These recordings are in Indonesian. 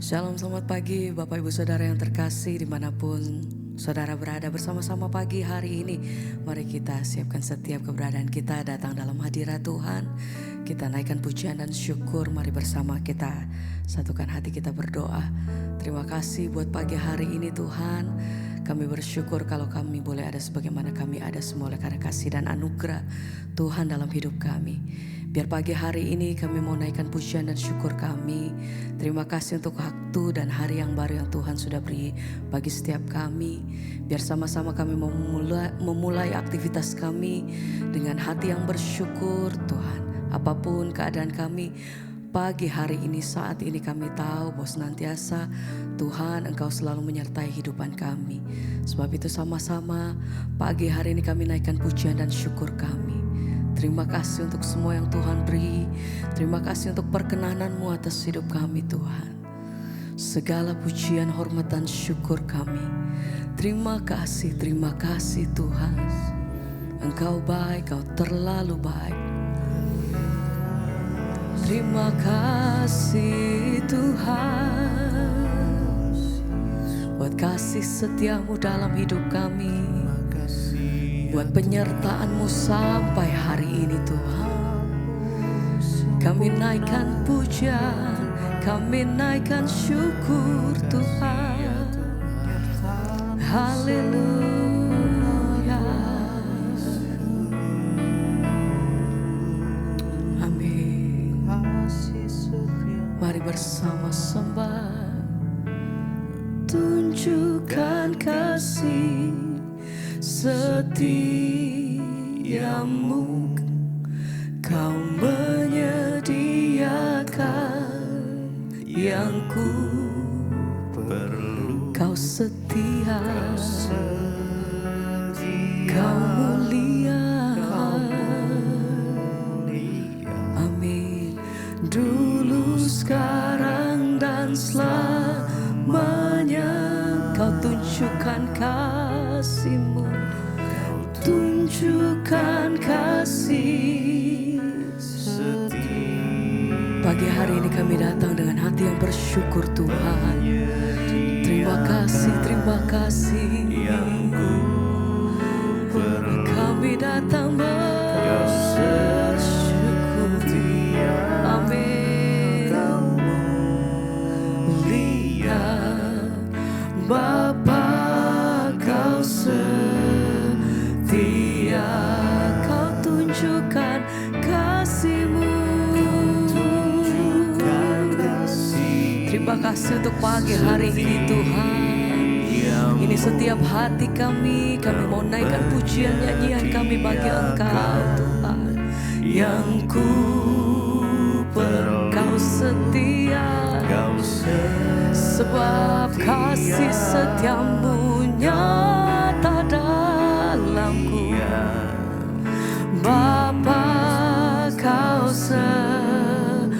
Shalom, selamat pagi Bapak Ibu Saudara yang terkasih dimanapun Saudara berada bersama-sama pagi hari ini. Mari kita siapkan setiap keberadaan kita datang dalam hadirat Tuhan. Kita naikkan pujian dan syukur, mari bersama kita satukan hati kita berdoa. Terima kasih buat pagi hari ini Tuhan. Kami bersyukur kalau kami boleh ada sebagaimana kami ada semua oleh karena kasih dan anugerah Tuhan dalam hidup kami. Biar pagi hari ini kami mau naikkan pujian dan syukur kami. Terima kasih untuk waktu dan hari yang baru yang Tuhan sudah beri bagi setiap kami. Biar sama-sama kami memulai aktivitas kami dengan hati yang bersyukur Tuhan. Apapun keadaan kami pagi hari ini, saat ini kami tahu bahwa senantiasa Tuhan Engkau selalu menyertai hidupan kami. Sebab itu sama-sama pagi hari ini kami naikkan pujian dan syukur kami. Terima kasih untuk semua yang Tuhan beri. Terima kasih untuk perkenanan-Mu atas hidup kami Tuhan. Segala pujian, hormat dan syukur kami. Terima kasih Tuhan. Engkau baik, Kau terlalu baik. Terima kasih Tuhan buat kasih setia-Mu dalam hidup kami, buat penyertaan-Mu sampai hari ini Tuhan. Kami naikkan pujian, kami naikkan syukur Tuhan. Haleluya. Amin. Mari bersama sembah. Tunjukkan kasih setiamu, Kau menyediakan yang ku perlu. Kau setia, Kau mulia. Amin. Dulu, sekarang dan selamanya Kau tunjukkan kasih-Mu. Tunjukkan kasih setia. Pagi hari ini kami datang dengan hati yang bersyukur Tuhan. Terima kasih yang ku perlu. Kami datang bersyukur. Amin. Lihat Bapa, Kau setia. Kau tunjukkan kasih-Mu. Terima kasih untuk pagi hari ini Tuhan. Ini setiap hati kami mau naikkan pujian nyanyian kami bagi Engkau Tuhan. Yang ku perlu. Kau setia, sebab kasih setia-Mu nyata dalamku. Bapa, Kau setia.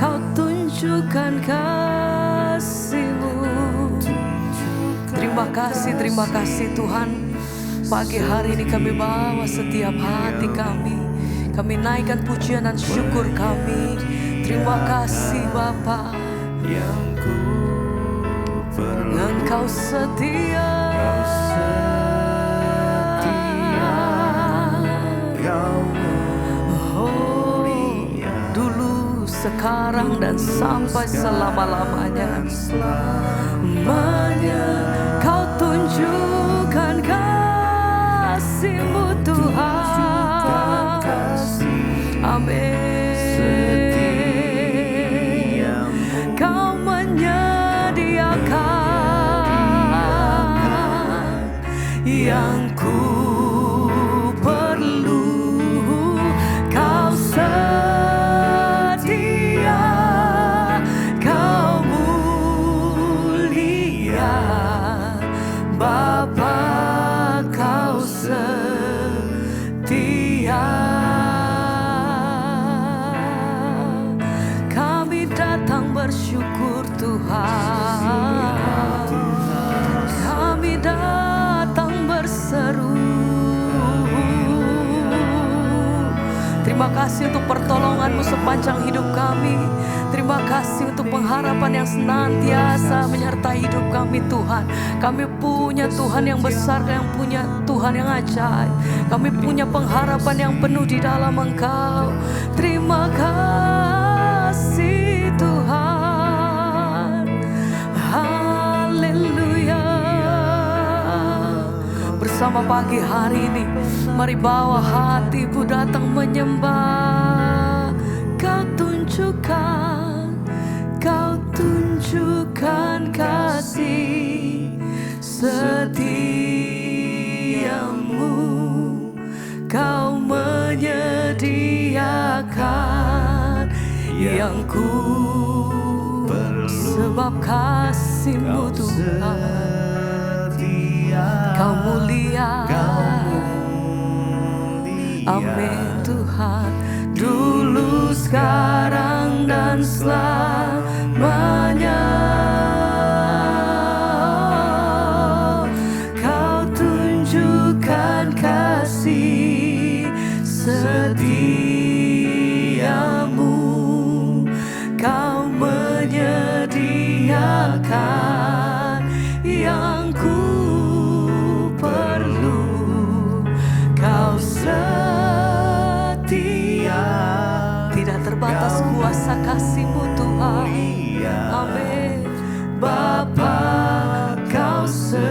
Kau tunjukkan kasih-Mu. Terima kasih Tuhan. Pagi hari ini kami bawa setiap hati kami. Kami naikkan pujian dan syukur kami. Terima kasih Bapa. Engkau setia. Oh, dulu, sekarang dan sampai selama-lamanya. Kau tunjukkan kasih-Mu Tuhan. Amin. Kau menyediakan yang ku perlu. Kau setia, Kau mulia. Bapa, Kau setia. Kami datang bersyukur Tuhan. Kami datang berseru. Terima kasih untuk pertolongan-Mu sepanjang hidup kami. Terima kasih untuk pengharapan yang senantiasa menyertai hidup kami Tuhan. Kami punya Tuhan yang besar, yang punya Tuhan yang ajaib. Kami punya pengharapan yang penuh di dalam Engkau. Terima kasih Tuhan. Haleluya. Bersama pagi hari ini, mari bawa hatiku datang menyembah. Kau tunjukkan kasih setiamu. Kau menyediakan yang ku perlu, sebab kasih-Mu Tuhan. Kau mulia, amin Tuhan. Dulu, sekarang, dan selamanya. Kau tunjukkan kasih setiamu. Kau menyediakan yang ku perlu. Kau tidak terbatas kuasa kasih-Mu Tuhan. Amin. Bapa, Kau setia.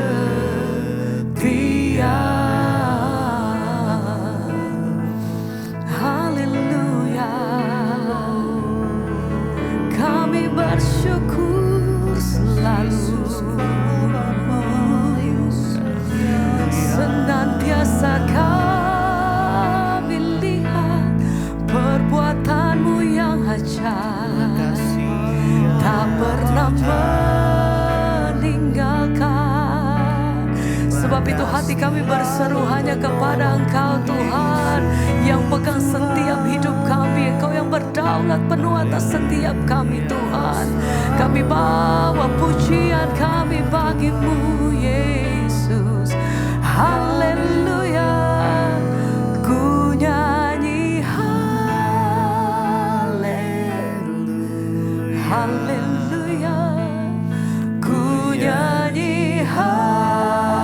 Haleluya. Kami bersyukur selalu. Senantiasa kami lihat perbuatan-Mu yang ajaib, tak pernah meninggalkan. Sebab itu hati kami berseru hanya kepada Engkau Tuhan, yang pegang setiap hidup kami. Engkau yang berdaulat penuh atas setiap kami Tuhan. Kami bawa pujian kami bagi-Mu Yesus. Haleluya. Ku nyanyi haleluya, ku nyanyi haleluya.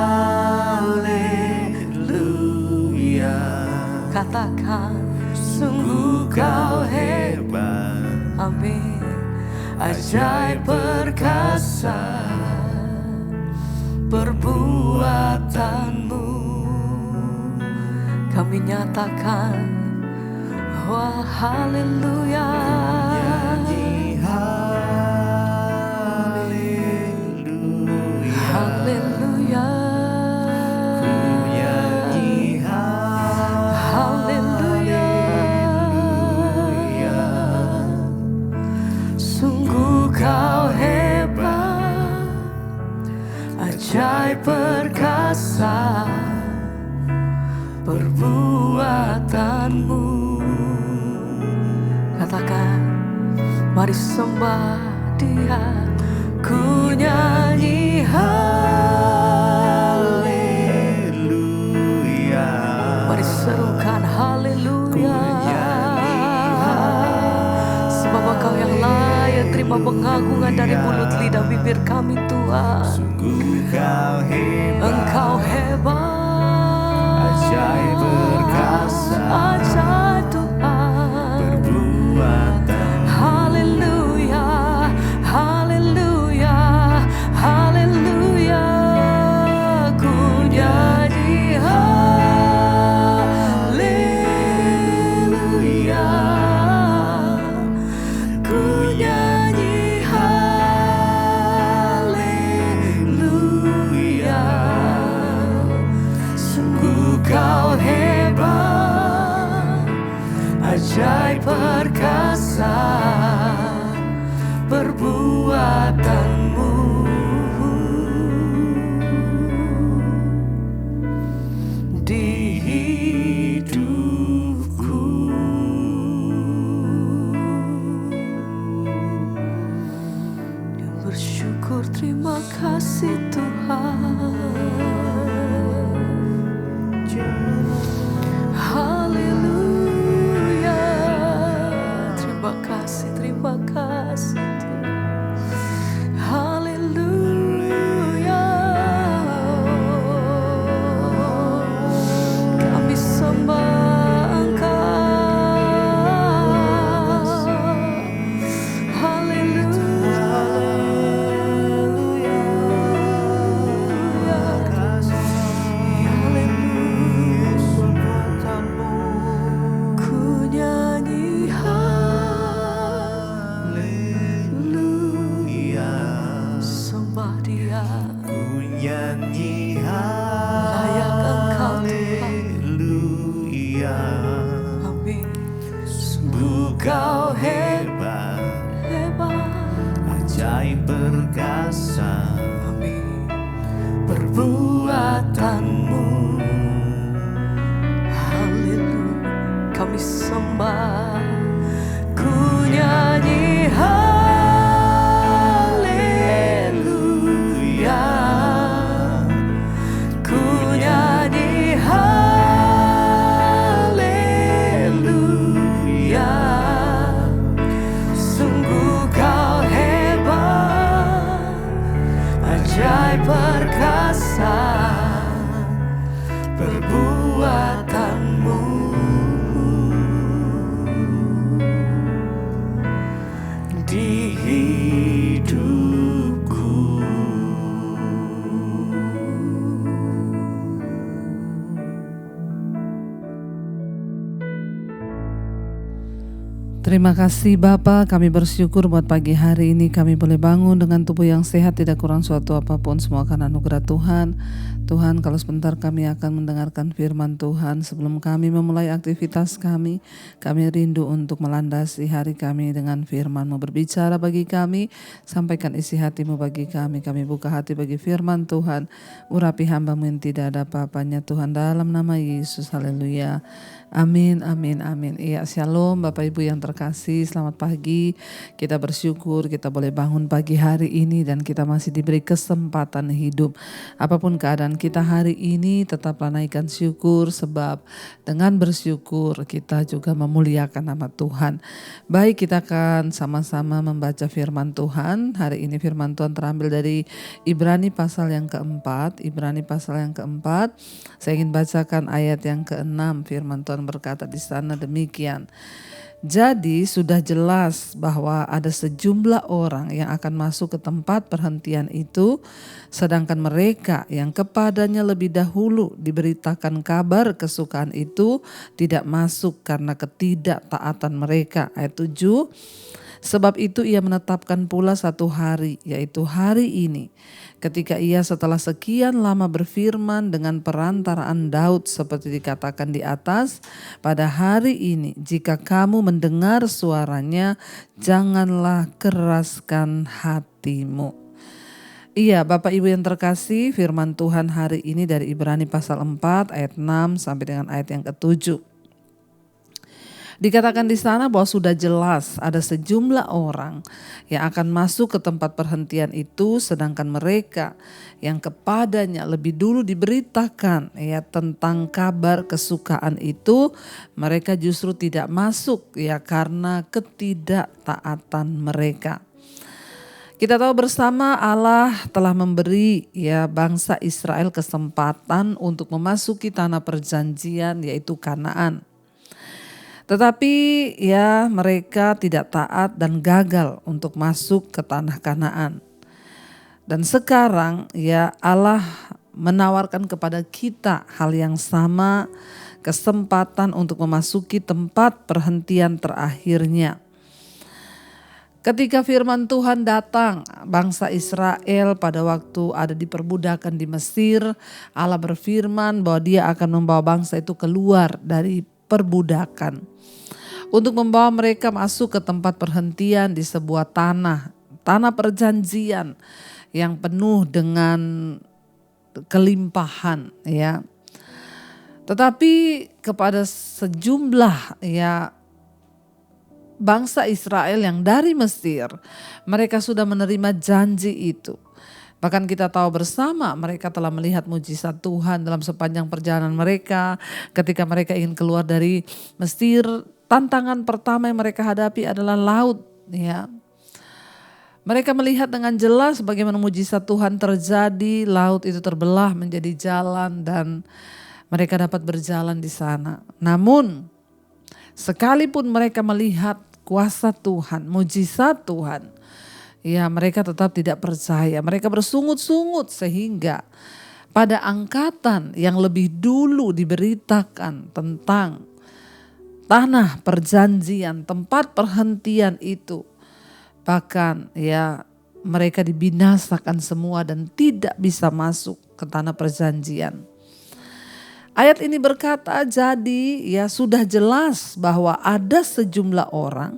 Katakan, sungguh Kau hebat, amin. Ajaib perkasa perbuatan-Mu. Kami nyatakan, wah haleluya. Haleluya. Haleluya. Sungguh Kau hebat, ajaib perkasa perbuatan-Mu. Katakan, mari sembah Dia. Ku nyanyi haleluya. Mari serukan haleluya. Sebab Engkau yang layak terima pengagungan dari mulut lidah bibir kami Tuhan. Sungguh Kau hebat, Engkau hebat, ajaib perkasa, ajaib Tuhan perbuatan. Haleluya, haleluya, haleluya. Ku nyanyi haleluya. Ku nyanyi haleluya. Sungguh Kau hebat, ajaib perkasa perbuatan-Mu. Di hidupku, bersyukur, terima kasih Tuhan. Haleluya. nyanyi Layak Engkau Tuhan. haleluya. Amin. Sungguh kau hebat, ajaib perkasa Amin. perbuatanmu. Haleluya, kami sembah, ku nyanyi haleluya, ku nyanyi haleluya. Sungguh kau hebat, ajaib perkasa perbuatanmu. Di hidupku. Terima kasih Bapa, kami bersyukur buat pagi hari ini kami boleh bangun dengan tubuh yang sehat, tidak kurang suatu apapun, semua karena anugerah Tuhan. Tuhan, kalau sebentar kami akan mendengarkan firman Tuhan, sebelum kami memulai aktivitas kami rindu untuk melandasi hari kami dengan firman-Mu. Berbicara bagi kami, sampaikan isi hati-Mu bagi kami buka hati bagi firman Tuhan. Urapi hamba-Mu yang tidak ada apa-apanya Tuhan, dalam nama Yesus, haleluya. Amin, amin, amin. Iya, shalom Bapak Ibu yang terkasih, selamat pagi. Kita bersyukur kita boleh bangun pagi hari ini dan kita masih diberi kesempatan hidup. Apapun keadaan kita hari ini, tetaplah naikkan syukur, sebab dengan bersyukur kita juga memuliakan nama Tuhan. Baik, kita akan sama-sama membaca firman Tuhan. Hari ini firman Tuhan terambil dari Ibrani pasal yang keempat. Saya ingin bacakan ayat yang ke-6. Firman Tuhan berkata di sana demikian. Jadi sudah jelas bahwa ada sejumlah orang yang akan masuk ke tempat perhentian itu, sedangkan mereka yang kepadanya lebih dahulu diberitakan kabar kesukaan itu tidak masuk karena ketidaktaatan mereka. Ayat 7. Sebab itu ia menetapkan pula satu hari, yaitu hari ini, ketika ia setelah sekian lama berfirman dengan perantaraan Daud seperti dikatakan di atas, pada hari ini jika kamu mendengar suaranya, janganlah keraskan hatimu. Iya, Bapak Ibu yang terkasih, firman Tuhan hari ini dari Ibrani pasal 4 ayat 6 sampai dengan ayat yang ke-7. Dikatakan di sana bahwa sudah jelas ada sejumlah orang yang akan masuk ke tempat perhentian itu, sedangkan mereka yang kepadanya lebih dulu diberitakan ya tentang kabar kesukaan itu, mereka justru tidak masuk ya karena ketidaktaatan mereka. Kita tahu bersama Allah telah memberi ya bangsa Israel kesempatan untuk memasuki tanah perjanjian, yaitu Kanaan. Tetapi ya mereka tidak taat dan gagal untuk masuk ke tanah Kanaan. Dan sekarang ya Allah menawarkan kepada kita hal yang sama, kesempatan untuk memasuki tempat perhentian terakhirnya. Ketika firman Tuhan datang, bangsa Israel pada waktu ada di perbudakan di Mesir, Allah berfirman bahwa Dia akan membawa bangsa itu keluar dari perbudakan untuk membawa mereka masuk ke tempat perhentian di sebuah tanah perjanjian yang penuh dengan kelimpahan ya. Tetapi kepada sejumlah ya bangsa Israel yang dari Mesir, mereka sudah menerima janji itu. Bahkan kita tahu bersama mereka telah melihat mujizat Tuhan dalam sepanjang perjalanan mereka. Ketika mereka ingin keluar dari Mesir, tantangan pertama yang mereka hadapi adalah laut ya. Mereka melihat dengan jelas bagaimana mujizat Tuhan terjadi, laut itu terbelah menjadi jalan dan mereka dapat berjalan di sana. Namun sekalipun mereka melihat kuasa Tuhan, mujizat Tuhan, ya mereka tetap tidak percaya. Mereka bersungut-sungut sehingga pada angkatan yang lebih dulu diberitakan tentang tanah perjanjian, tempat perhentian itu, bahkan ya mereka dibinasakan semua dan tidak bisa masuk ke tanah perjanjian. Ayat ini berkata, jadi ya sudah jelas bahwa ada sejumlah orang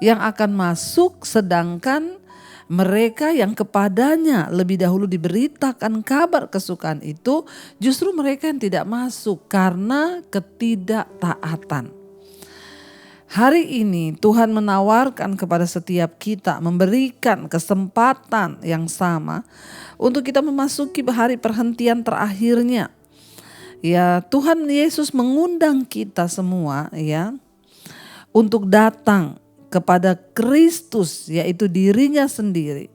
yang akan masuk, sedangkan mereka yang kepadanya lebih dahulu diberitakan kabar kesukaan itu, justru mereka yang tidak masuk karena ketidaktaatan. Hari ini Tuhan menawarkan kepada setiap kita, memberikan kesempatan yang sama untuk kita memasuki hari perhentian terakhirnya. Ya, Tuhan Yesus mengundang kita semua ya untuk datang kepada Kristus, yaitu dirinya sendiri,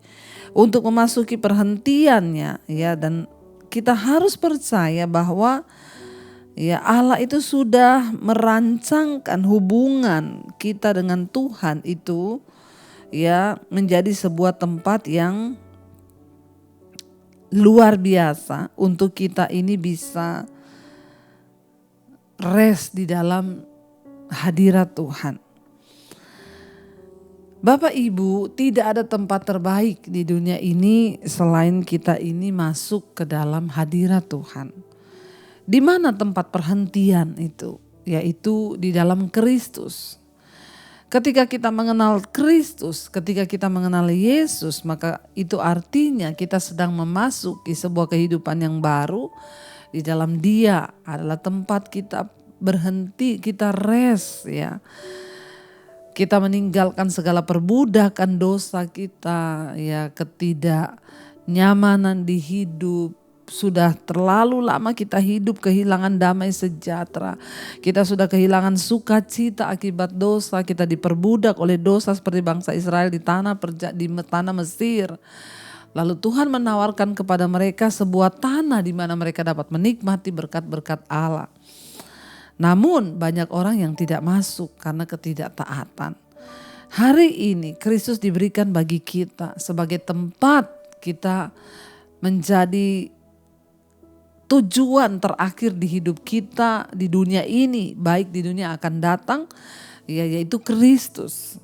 untuk memasuki perhentiannya ya, dan kita harus percaya bahwa ya Allah itu sudah merancangkan hubungan kita dengan Tuhan itu ya menjadi sebuah tempat yang luar biasa untuk kita ini bisa rest di dalam hadirat Tuhan. Bapak Ibu, tidak ada tempat terbaik di dunia ini selain kita ini masuk ke dalam hadirat Tuhan. Di mana tempat perhentian itu? Yaitu di dalam Kristus. Ketika kita mengenal Kristus, ketika kita mengenal Yesus, maka itu artinya kita sedang memasuki sebuah kehidupan yang baru. Di dalam Dia adalah tempat kita berhenti, kita rest ya. Kita meninggalkan segala perbudakan dosa kita ya, ketidaknyamanan di hidup. Sudah terlalu lama kita hidup kehilangan damai sejahtera. Kita sudah kehilangan sukacita akibat dosa. Kita diperbudak oleh dosa seperti bangsa Israel di tanah Mesir. Lalu Tuhan menawarkan kepada mereka sebuah tanah di mana mereka dapat menikmati berkat-berkat Allah. Namun banyak orang yang tidak masuk karena ketidaktaatan. Hari ini Kristus diberikan bagi kita sebagai tempat kita menjadi tujuan terakhir di hidup kita di dunia ini, baik di dunia akan datang, yaitu Kristus.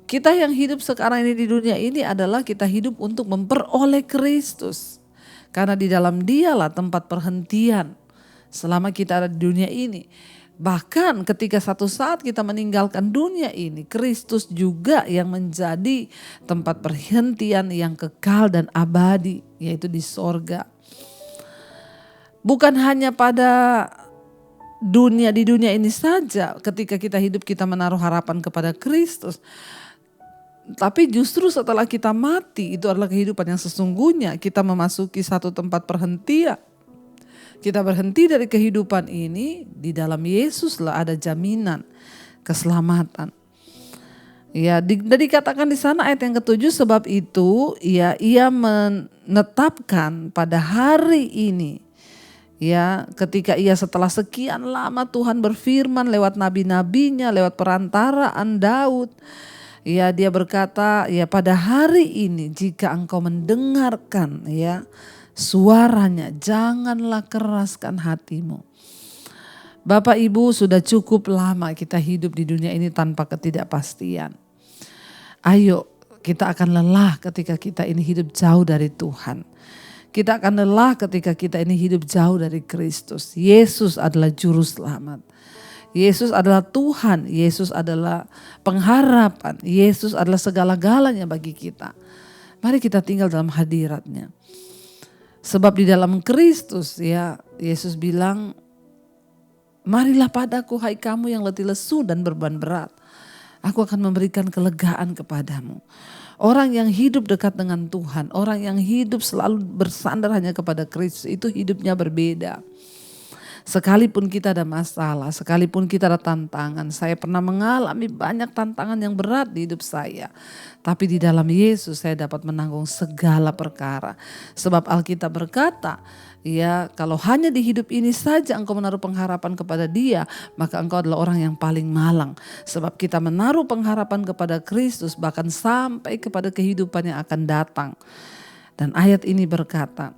Kita yang hidup sekarang ini di dunia ini adalah kita hidup untuk memperoleh Kristus. Karena di dalam Dialah tempat perhentian selama kita ada di dunia ini. Bahkan ketika satu saat kita meninggalkan dunia ini, Kristus juga yang menjadi tempat perhentian yang kekal dan abadi, yaitu di sorga. Bukan hanya pada di dunia ini saja ketika kita hidup kita menaruh harapan kepada Kristus. Tapi justru setelah kita mati, itu adalah kehidupan yang sesungguhnya. Kita memasuki satu tempat perhentian. Kita berhenti dari kehidupan ini, di dalam Yesuslah ada jaminan keselamatan. Ya, dikatakan di sana ayat yang ke-7, sebab itu ia menetapkan pada hari ini. Ya, ketika ia setelah sekian lama Tuhan berfirman lewat nabi-nabinya, lewat perantaraan Daud. Ya, dia berkata, ya pada hari ini jika engkau mendengarkan ya suaranya, janganlah keraskan hatimu. Bapak Ibu, sudah cukup lama kita hidup di dunia ini tanpa ketidakpastian. Ayo, kita akan lelah ketika kita ini hidup jauh dari Tuhan. Kita akan lelah ketika kita ini hidup jauh dari Kristus. Yesus adalah juru selamat. Yesus adalah Tuhan, Yesus adalah pengharapan, Yesus adalah segala-galanya bagi kita. Mari kita tinggal dalam hadirat-Nya. Sebab di dalam Kristus ya, Yesus bilang, marilah padaku hai kamu yang letih lesu dan beban berat. Aku akan memberikan kelegaan kepadamu. Orang yang hidup dekat dengan Tuhan, orang yang hidup selalu bersandar hanya kepada Kristus, itu hidupnya berbeda. Sekalipun kita ada masalah, sekalipun kita ada tantangan, saya pernah mengalami banyak tantangan yang berat di hidup saya. Tapi di dalam Yesus saya dapat menanggung segala perkara. Sebab Alkitab berkata, ya kalau hanya di hidup ini saja engkau menaruh pengharapan kepada Dia, maka engkau adalah orang yang paling malang. Sebab kita menaruh pengharapan kepada Kristus bahkan sampai kepada kehidupan yang akan datang. Dan ayat ini berkata,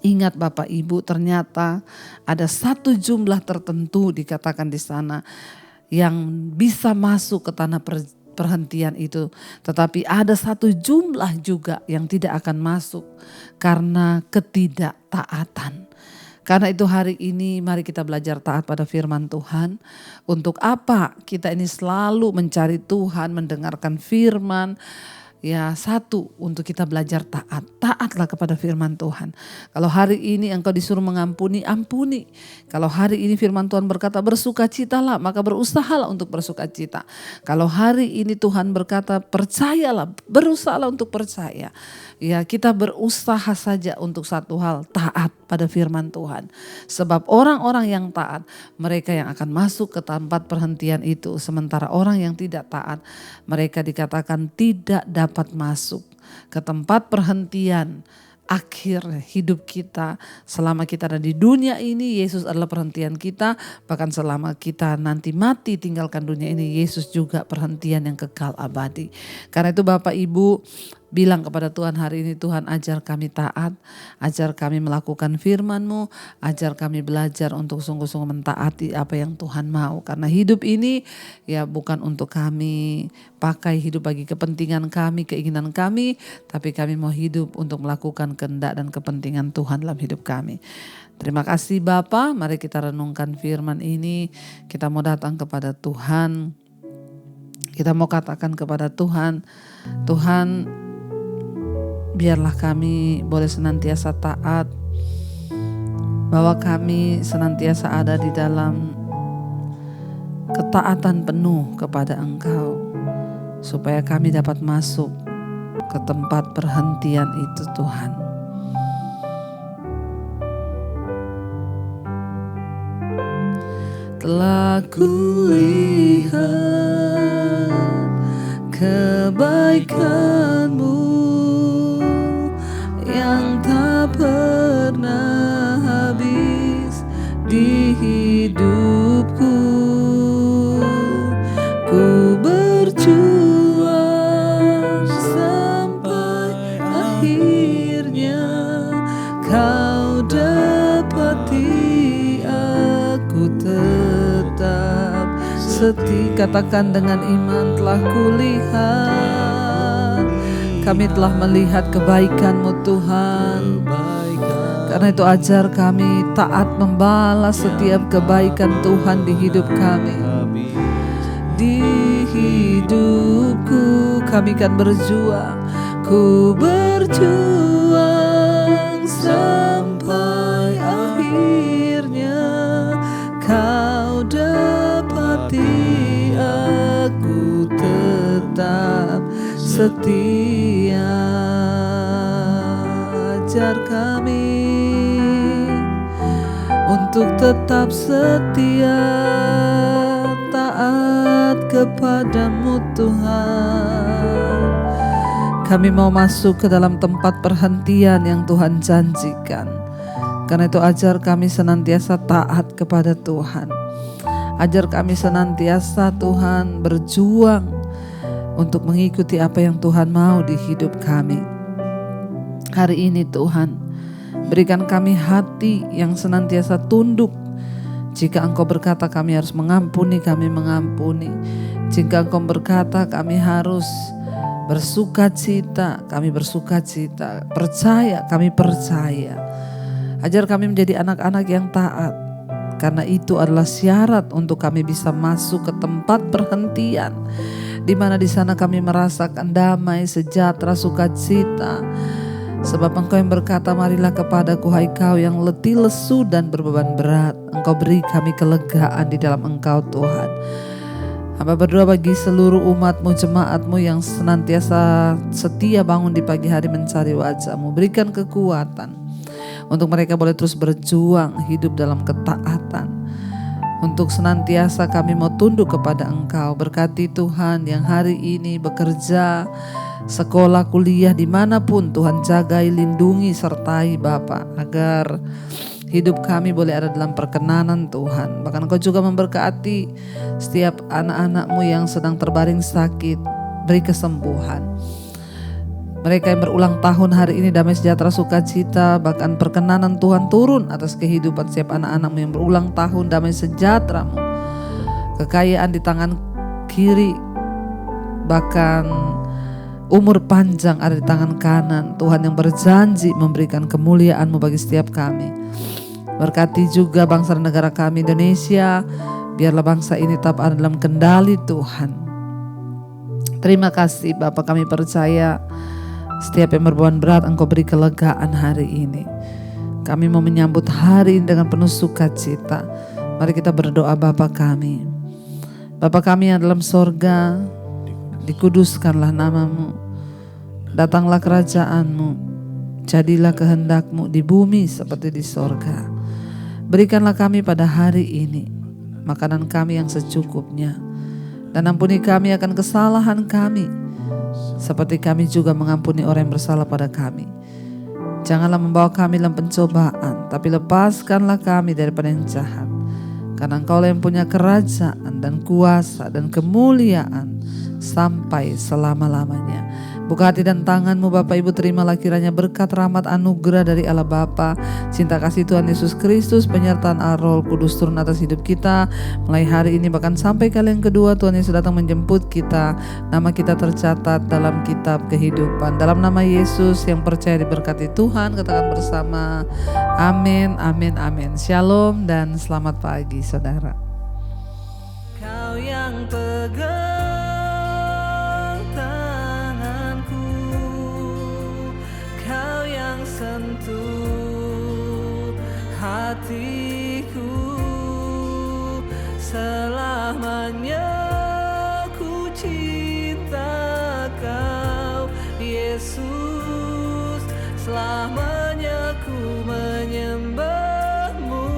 ingat Bapak Ibu, ternyata ada satu jumlah tertentu dikatakan di sana yang bisa masuk ke tanah perhentian itu. Tetapi ada satu jumlah juga yang tidak akan masuk karena ketidaktaatan. Karena itu hari ini mari kita belajar taat pada firman Tuhan. Untuk apa kita ini selalu mencari Tuhan, mendengarkan firman. Ya, satu, untuk kita belajar taat. Taatlah kepada firman Tuhan. Kalau hari ini engkau disuruh mengampuni, ampuni. Kalau hari ini firman Tuhan berkata bersukacitalah, maka berusahalah untuk bersukacita. Kalau hari ini Tuhan berkata percayalah, berusahalah untuk percaya. Ya, kita berusaha saja untuk satu hal, taat pada firman Tuhan. Sebab orang-orang yang taat, mereka yang akan masuk ke tempat perhentian itu. Sementara orang yang tidak taat, mereka dikatakan tidak dapat masuk ke tempat perhentian akhir hidup kita. Selama kita ada di dunia ini, Yesus adalah perhentian kita. Bahkan selama kita nanti mati tinggalkan dunia ini, Yesus juga perhentian yang kekal abadi. Karena itu Bapak Ibu, bilang kepada Tuhan hari ini, Tuhan ajar kami taat, ajar kami melakukan firman-Mu, ajar kami belajar untuk sungguh-sungguh mentaati apa yang Tuhan mau. Karena hidup ini ya bukan untuk kami pakai hidup bagi kepentingan kami, keinginan kami, tapi kami mau hidup untuk melakukan kehendak dan kepentingan Tuhan dalam hidup kami. Terima kasih Bapa, mari kita renungkan firman ini, kita mau datang kepada Tuhan, kita mau katakan kepada Tuhan, Tuhan, biarlah kami boleh senantiasa taat, bahwa kami senantiasa ada di dalam ketaatan penuh kepada Engkau, supaya kami dapat masuk ke tempat perhentian itu Tuhan. Telah kulihat kebaikan-Mu yang tak pernah habis di hidupku. Ku berjuang sampai akhirnya Kau dapati aku tetap setia. Katakan dengan iman, telah kulihat, kami telah melihat kebaikan-Mu Tuhan. Karena itu ajar kami taat membalas setiap kebaikan Tuhan di hidup kami. Di hidupku kami akan berjuang, ku berjuang sampai akhirnya Kau dapati aku tetap setia. Ajar kami untuk tetap setia, taat kepada-Mu Tuhan. Kami mau masuk ke dalam tempat perhentian yang Tuhan janjikan. Karena itu ajar kami senantiasa taat kepada Tuhan. Ajar kami senantiasa Tuhan berjuang untuk mengikuti apa yang Tuhan mau di hidup kami. Hari ini Tuhan, berikan kami hati yang senantiasa tunduk. Jika Engkau berkata kami harus mengampuni, kami mengampuni. Jika Engkau berkata kami harus bersukacita, kami bersukacita. Percaya, kami percaya. Ajar kami menjadi anak-anak yang taat. Karena itu adalah syarat untuk kami bisa masuk ke tempat perhentian, di mana di sana kami merasakan damai, sejahtera, sukacita. Sebab Engkau yang berkata, marilah kepadaku hai kau yang letih, lesu dan berbeban berat. Engkau beri kami kelegaan di dalam Engkau Tuhan. Hamba berdoa bagi seluruh umat-Mu, jemaat-Mu yang senantiasa setia bangun di pagi hari mencari wajah-Mu. Berikan kekuatan untuk mereka boleh terus berjuang hidup dalam ketaatan. Untuk senantiasa kami mau tunduk kepada Engkau. Berkati Tuhan yang hari ini bekerja, sekolah, kuliah, dimanapun Tuhan jagai, lindungi, sertai Bapa, agar hidup kami boleh ada dalam perkenanan Tuhan. Bahkan Engkau juga memberkati setiap anak-anak-Mu yang sedang terbaring sakit, beri kesembuhan. Mereka yang berulang tahun hari ini damai sejahtera sukacita, bahkan perkenanan Tuhan turun atas kehidupan setiap anak-anak-Mu yang berulang tahun, damai sejahtera-Mu, kekayaan di tangan kiri bahkan umur panjang ada di tangan kanan. Tuhan yang berjanji memberikan kemuliaan-Mu bagi setiap kami. Berkati juga bangsa dan negara kami Indonesia, biarlah bangsa ini tetap ada dalam kendali Tuhan. Terima kasih Bapa, kami percaya setiap yang berbeban berat Engkau beri kelegaan hari ini. Kami mau menyambut hari ini dengan penuh sukacita. Mari kita berdoa. Bapa kami, Bapa kami yang dalam sorga, dikuduskanlah nama-Mu, datanglah kerajaan-Mu, jadilah kehendak-Mu di bumi seperti di sorga. Berikanlah kami pada hari ini makanan kami yang secukupnya, dan ampuni kami akan kesalahan kami, seperti kami juga mengampuni orang yang bersalah pada kami. Janganlah membawa kami dalam pencobaan, tapi lepaskanlah kami daripada yang jahat. Karena Engkau yang punya kerajaan dan kuasa dan kemuliaan sampai selama-lamanya. Buka hati dan tangan-Mu Bapak Ibu, terimalah kiranya berkat rahmat anugerah dari Allah Bapa, cinta kasih Tuhan Yesus Kristus, penyertaan Roh Kudus turun atas hidup kita mulai hari ini bahkan sampai kali yang kedua Tuhan Yesus datang menjemput kita. Nama kita tercatat dalam kitab kehidupan. Dalam nama Yesus yang percaya diberkati Tuhan, katakan bersama amin, amin, amin. Shalom dan selamat pagi saudara. Kau yang pegang tanganku, Kau yang sentuh hatiku, selamanya ku cinta Kau Yesus, selamanya ku menyembah-Mu.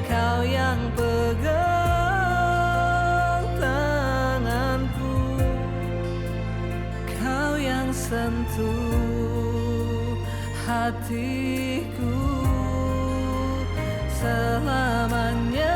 Kau yang pegang tanganku, Kau yang sentuh hatiku, selamanya